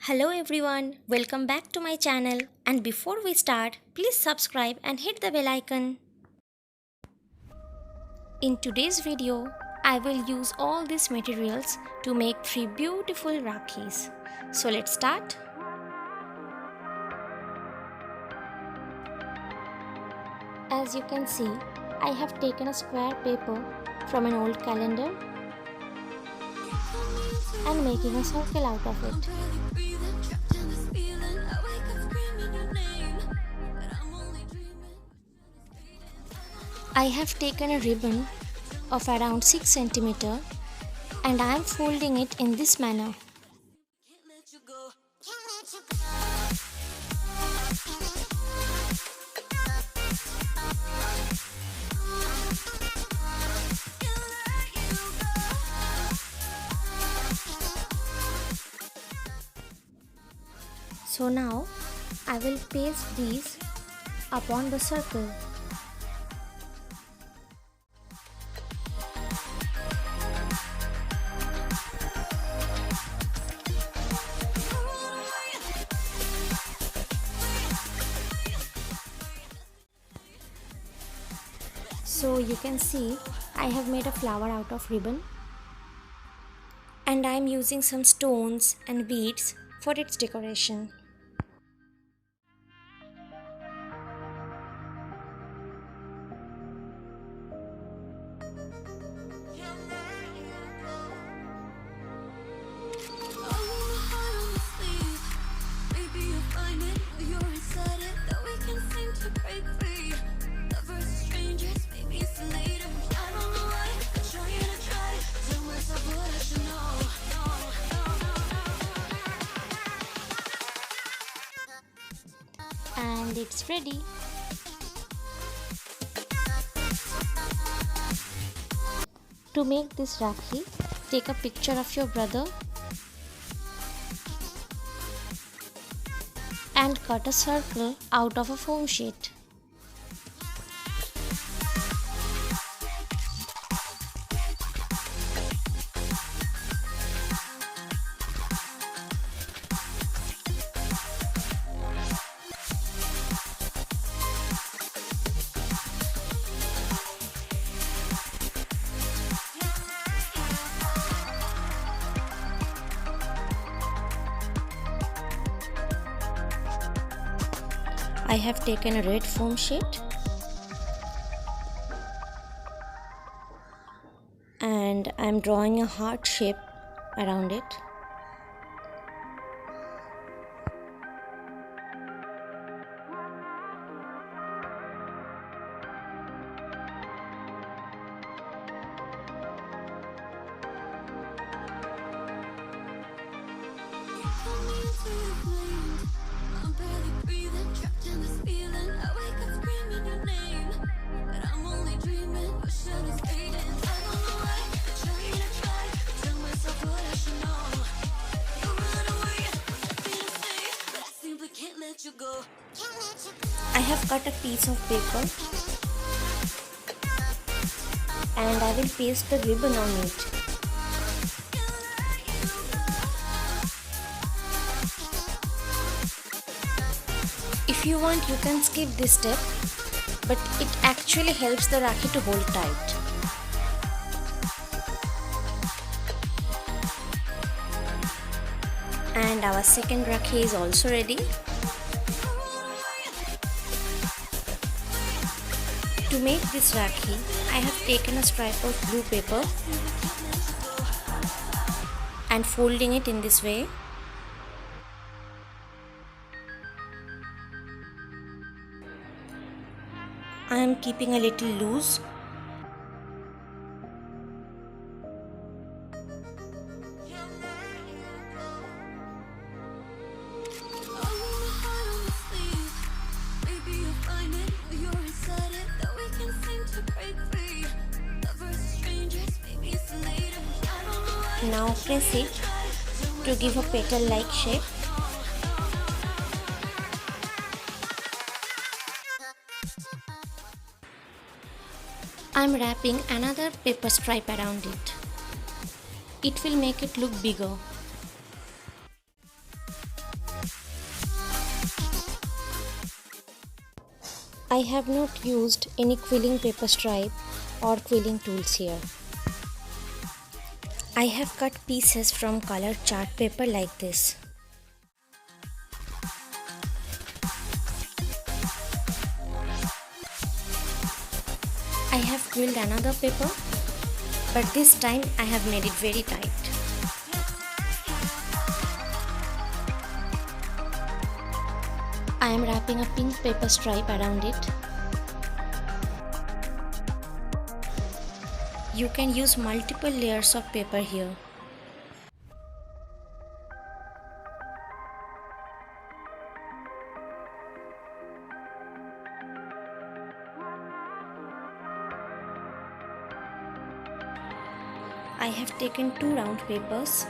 Hello everyone, welcome back to my channel, and before we start, please subscribe and hit the bell icon. In today's video, I will use all these materials to make 3 beautiful Rakhis. So let's start. As you can see, I have taken a square paper from an old calendar and making a circle out of it. I have taken a ribbon of around 6 cm and I am folding it in this manner. So now I will paste these upon the circle. So you can see I have made a flower out of ribbon and I am using some stones and beads for its decoration. And it's ready. To make this Rakhi, take a picture of your brother and cut a circle out of a foam sheet. I have taken a red foam sheet and I am drawing a heart shape around it. I have cut a piece of paper and I will paste the ribbon on it. If you want, you can skip this step, but it actually helps the Rakhi to hold tight. And our second Rakhi is also ready. To make this Rakhi, I have taken a stripe of blue paper and folding it in this way. I am keeping a little loose. Now press it to give a petal-like shape. I am wrapping another paper stripe around it. It will make it look bigger. I have not used any quilling paper stripe or quilling tools here. I have cut pieces from colored chart paper like this. I have quilled another paper, but this time I have made it very tight. I am wrapping a pink paper stripe around it. You can use multiple layers of paper here. I have taken 2 round papers.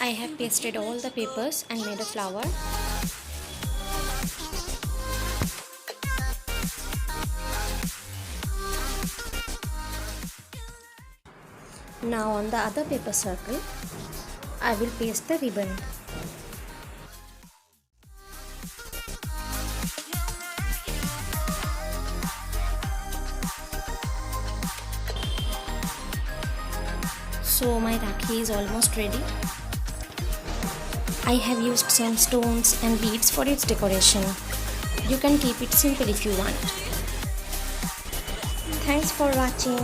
I have pasted all the papers and made a flower. Now on the other paper circle, I will paste the ribbon. So my Rakhi is almost ready. I have used some stones and beads for its decoration. You can keep it simple if you want. Thanks for watching.